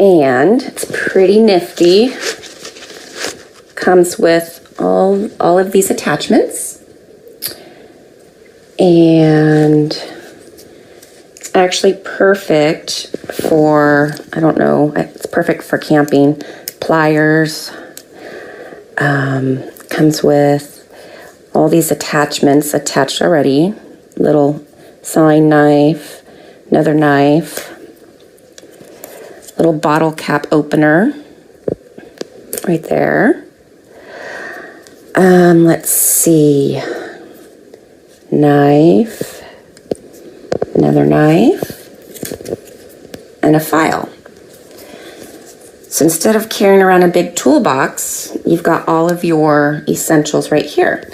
And it's pretty nifty. Comes with all of these attachments. And it's actually perfect for, I don't know, it's perfect for camping. Pliers. Comes with all these attachments attached already. Little sewing knife, another knife, little bottle cap opener right there. Let's see, knife, another knife, and a file. So instead of carrying around a big toolbox, you've got all of your essentials right here.